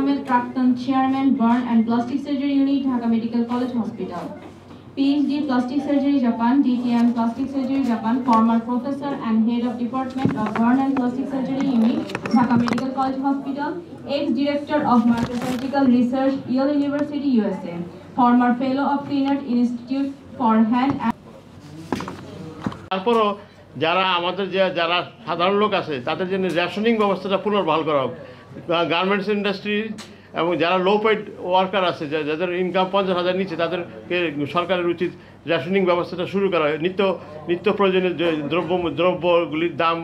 Ahmed, প্রাক্তন chairman, burn and plastic surgery unit, Dhaka medical college hospital. PhD, Plastic Surgery Japan, DTM, Plastic Surgery Japan, former professor and head of Department of Burn and Plastic Surgery Unit, Dhaka Medical College Hospital, ex-director of Microsurgical Research, Yale University, USA, former fellow of Cleanert Institute for Hand and তারপরও যারা আমাদের যারা সাধারণ লোক আছে তাদের জন্য rationing ব্যবস্থাটা পুনর্বহাল করা হোক। গার্মেন্টস ইন্ডাস্ট্রি এবং যারা লো পেড ওয়ার্কার আছে যাদের ইনকাম 50,000 নিচে তাদেরকে সরকারের উচিত রেশনিং ব্যবস্থাটা শুরু করা হয়। নিত্য প্রয়োজনীয় দ্রব্যগুলির দাম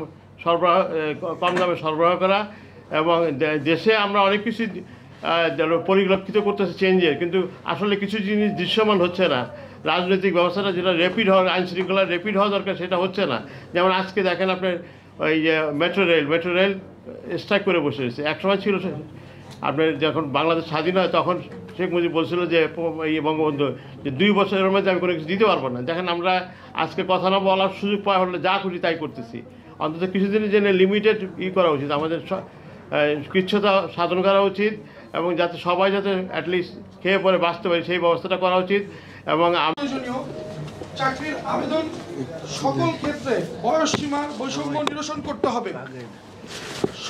কম দামে সরবরাহ করা এবং দেশে আমরা অনেক কিছু পরিলক্ষিত করতেছে চেঞ্জের, কিন্তু আসলে কিছু জিনিস দৃশ্যমান হচ্ছে না। রাজনৈতিক ব্যবস্থাটা যেটা র্যাপিড হওয়ার, আইন শৃঙ্খলা র্যাপিড হওয়া দরকার সেটা হচ্ছে না। যেমন আজকে দেখেন আপনার ওই যে মেট্রো রেল স্ট্রাইক করে বসে রয়েছে। একসময় ছিল আপনার যখন বাংলাদেশ স্বাধীন হয় তখন শেখ মুজিব বলছিল যে বঙ্গবন্ধু যে 2 বছরের মধ্যে আমি কোনো কিছু দিতে পারবো না। দেখেন আমরা আজকে কথা না বলার সুযোগ পাওয়া হলে যা খুশি তাই করতেছি। অন্তত কিছুদিনের জন্য লিমিটেড করা উচিত, আমাদের কৃচ্ছতা সাধন করা উচিত এবং যাতে সবাই যাতে অ্যাটলিস্ট খেয়ে পরে বাঁচতে পারে সেই ব্যবস্থাটা করা উচিত। এবং চাকরির আবেদন সকল ক্ষেত্রে বয়সসীমার বৈষম্য নিরসন করতে হবে।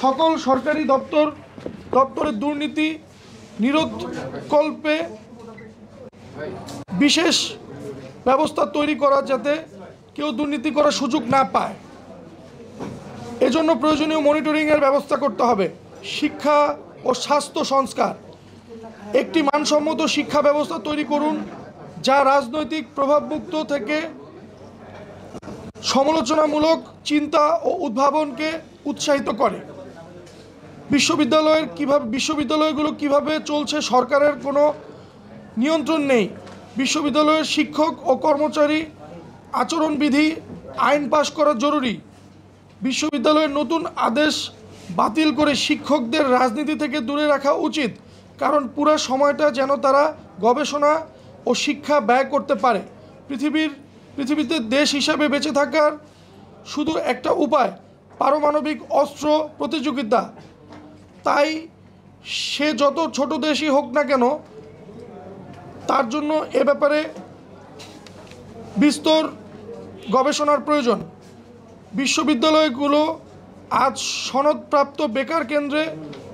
সকল সরকারি দপ্তরের দুর্নীতি নিরোধকল্পে বিশেষ ব্যবস্থা তৈরি করা যাতে কেউ দুর্নীতি করার সুযোগ না পায়। এজন্য প্রয়োজনীয় মনিটরিংয়ের ব্যবস্থা করতে হবে। শিক্ষা ও স্বাস্থ্য সংস্কার, একটি মানসম্মত শিক্ষা ব্যবস্থা তৈরি করুন যা রাজনৈতিক প্রভাবমুক্ত থেকে সমালোচনামূলক চিন্তা ও উদ্ভাবনকে উৎসাহিত করে। বিশ্ববিদ্যালয়গুলো কিভাবে চলছে সরকারের কোনো নিয়ন্ত্রণ নেই। বিশ্ববিদ্যালয়ের শিক্ষক ও কর্মচারী আচরণবিধি আইন পাশ করা জরুরি। বিশ্ববিদ্যালয়ের নতুন আদেশ বাতিল করে শিক্ষকদের রাজনীতি থেকে দূরে রাখা উচিত, কারণ পুরো সময়টা যেন তারা গবেষণা ও শিক্ষা ব্যয় করতে পারে। পৃথিবীতে দেশ হিসাবে বেঁচে থাকার শুধু একটা উপায়, পারমাণবিক অস্ত্র প্রতিযোগিতা। তাই সে যত ছোট দেশই হোক না কেন, তার জন্য এ ব্যাপারে বিস্তর গবেষণার প্রয়োজন। বিশ্ববিদ্যালয়গুলো আজ সনদপ্রাপ্ত বেকার কেন্দ্রে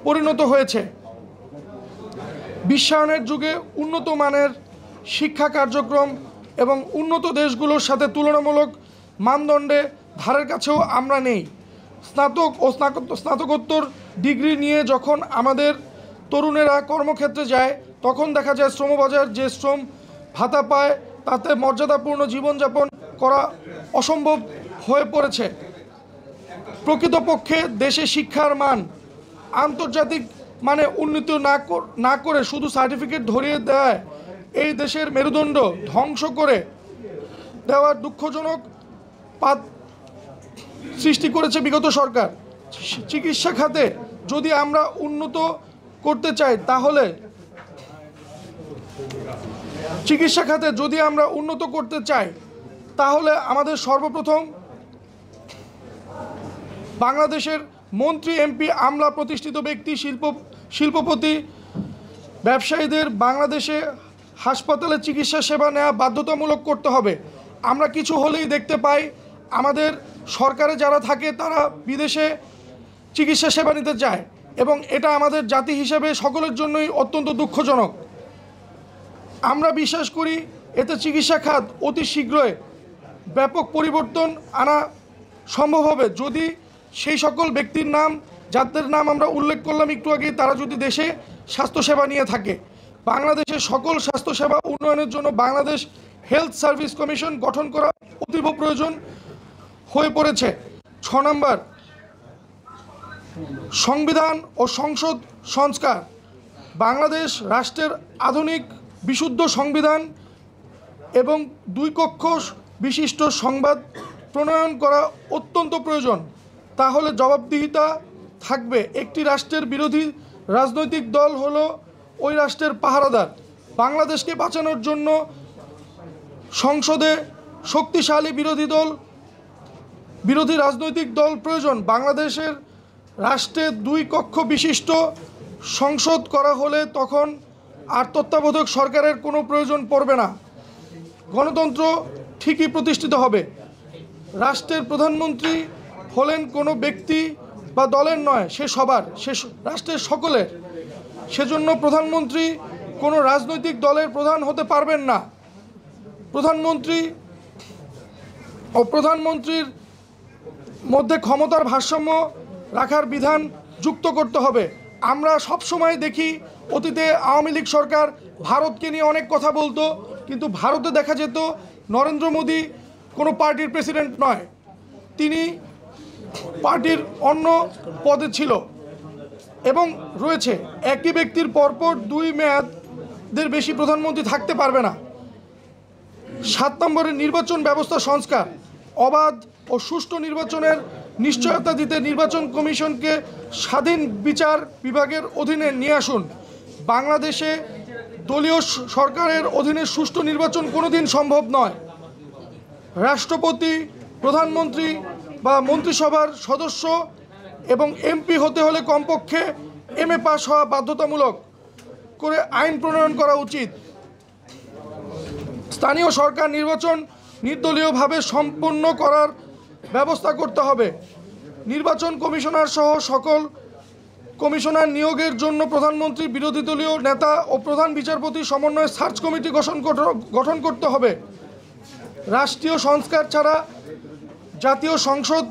পরিণত হয়েছে। বিশ্বায়নের যুগে উন্নত মানের শিক্ষা কার্যক্রম এবং উন্নত দেশগুলোর সাথে তুলনামূলক মানদণ্ডে ধারের কাছেও আমরা নেই। স্নাতক ও স্নাতকোত্তর ডিগ্রি নিয়ে যখন আমাদের তরুণেরা কর্মক্ষেত্রে যায় তখন দেখা যায় শ্রমবাজার যে শ্রম ভাতা পায় তাতে মর্যাদাপূর্ণ জীবনযাপন করা অসম্ভব হয়ে পড়েছে। প্রকৃতপক্ষে দেশে শিক্ষার মান আন্তর্জাতিক মানে উন্নতি না করে শুধু সার্টিফিকেট ধরিয়ে দেয় এই দেশের মেরুদণ্ড ধ্বংস করে দেওয়ার দুঃখজনক পাত সৃষ্টি করেছে বিগত সরকার। চিকিৎসা খাতে যদি আমরা উন্নত করতে চাই তাহলে আমাদের সর্বপ্রথম বাংলাদেশের মন্ত্রী, এমপি, আমলা, প্রতিষ্ঠিত ব্যক্তি, শিল্পপতি, ব্যবসায়ীদের বাংলাদেশে হাসপাতালে চিকিৎসা সেবা নেওয়া বাধ্যতামূলক করতে হবে। আমরা কিছু হলেই দেখতে পাই আমাদের সরকারে যারা থাকে তারা বিদেশে চিকিৎসা সেবা নিতে চায় এবং এটা আমাদের জাতি হিসেবে সকলের জন্যই অত্যন্ত দুঃখজনক। আমরা বিশ্বাস করি এতে চিকিৎসা খাত অতি শীঘ্রই ব্যাপক পরিবর্তন আনা সম্ভব হবে যদি সেই সকল ব্যক্তির নাম, যাদের নাম আমরা উল্লেখ করলাম একটু আগে, তারা যদি দেশে স্বাস্থ্যসেবা নিয়ে থাকে। বাংলাদেশের সকল স্বাস্থ্যসেবা উন্নয়নের জন্য বাংলাদেশ হেলথ সার্ভিস কমিশন গঠন করা অতীব প্রয়োজন হয়ে পড়েছে। 6 নম্বর, সংবিধান ও সংসদ সংস্কার। বাংলাদেশ রাষ্ট্রের আধুনিক বিশুদ্ধ সংবিধান এবং 2 কক্ষ বিশিষ্ট সংবাদ প্রণয়ন করা অত্যন্ত প্রয়োজন। তাহলে জবাবদিহিতা থাকবে। একটি রাষ্ট্রের বিরোধী রাজনৈতিক দল হলো ওই রাষ্ট্রের পাহারাদার। বাংলাদেশকে বাঁচানোর জন্য সংসদে শক্তিশালী বিরোধী রাজনৈতিক দল প্রয়োজন। বাংলাদেশের রাষ্ট্রে 2 কক্ষ বিশিষ্ট সংসদ করা হলে তখন আর তত্ত্বাবধায়ক সরকারের কোনো প্রয়োজন পড়বে না। গণতন্ত্র ঠিকই প্রতিষ্ঠিত হবে। রাষ্ট্রের প্রধানমন্ত্রী হলেন কোনো ব্যক্তি বা দলের নয়, সে সবার, সে রাষ্ট্রের সকলের। সেজন্য প্রধানমন্ত্রী কোনো রাজনৈতিক দলের প্রধান হতে পারবেন না। প্রধানমন্ত্রী ও প্রধানমন্ত্রীর মধ্যে ক্ষমতার ভারসাম্য রাখার বিধান যুক্ত করতে হবে। আমরা সবসময় দেখি অতীতে আওয়ামী লীগ সরকার ভারতকে নিয়ে অনেক কথা বলতো, কিন্তু ভারতে দেখা যেত নরেন্দ্র মোদী কোনো পার্টির প্রেসিডেন্ট নয়, তিনি পার্টির অন্য পদে ছিল এবং রয়েছে। একই ব্যক্তির পরপর 2 মেয়াদের বেশি প্রধানমন্ত্রী থাকতে পারবে না। 7 নম্বরের নির্বাচন ব্যবস্থা সংস্কার। অবাধ ও সুষ্ঠু নির্বাচনের নিশ্চয়তা দিতে নির্বাচন কমিশনকে স্বাধীন বিচার বিভাগের অধীনে নিয়ে আসুন। বাংলাদেশে দলীয় সরকারের অধীনে সুষ্ঠু নির্বাচন কোনোদিন সম্ভব নয়। রাষ্ট্রপতি, প্রধানমন্ত্রী বা মন্ত্রিসভার সদস্য এবং এমপি হতে হলে কমপক্ষে MA পাস হওয়া বাধ্যতামূলক করে আইন প্রণয়ন করা উচিত। স্থানীয় সরকার নির্বাচন নির্দলীয়ভাবে সম্পন্ন করার ব্যবস্থা করতে হবে। নির্বাচন কমিশনার সহ সকল কমিশনার নিয়োগের জন্য প্রধানমন্ত্রী, বিরোধী দলীয় নেতা ও প্রধান বিচারপতি সমন্বয়ে সার্চ কমিটি গঠন করতে হবে। রাষ্ট্রীয় সংস্কার ছাড়া জাতীয় সংসদ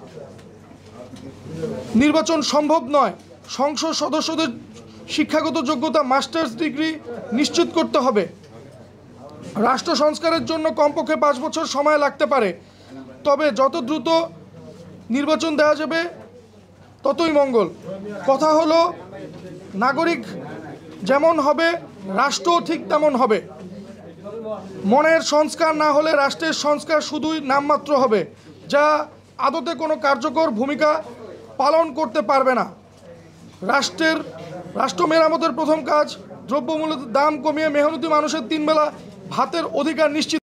নির্বাচন সম্ভব নয়। সংসদ সদস্যদের শিক্ষাগত যোগ্যতা মাস্টার্স ডিগ্রি নিশ্চিত করতে হবে। রাষ্ট্র সংস্কারের জন্য কমপক্ষে 5 বছর সময় লাগতে পারে, তবে যত দ্রুত নির্বাচন দেওয়া যাবে ততই মঙ্গল। কথা হলো, নাগরিক যেমন হবে রাষ্ট্রও ঠিক তেমন হবে। মনের সংস্কার না হলে রাষ্ট্রের সংস্কার শুধুই নামমাত্র হবে, যা আদতে কোনো কার্যকর ভূমিকা পালন করতে পারবে না। রাষ্ট্র মেরামতের প্রথম কাজ দ্রব্যমূল্যের দাম কমিয়ে মেহনতি মানুষের 3 বেলা ভাতের অধিকার নিশ্চিত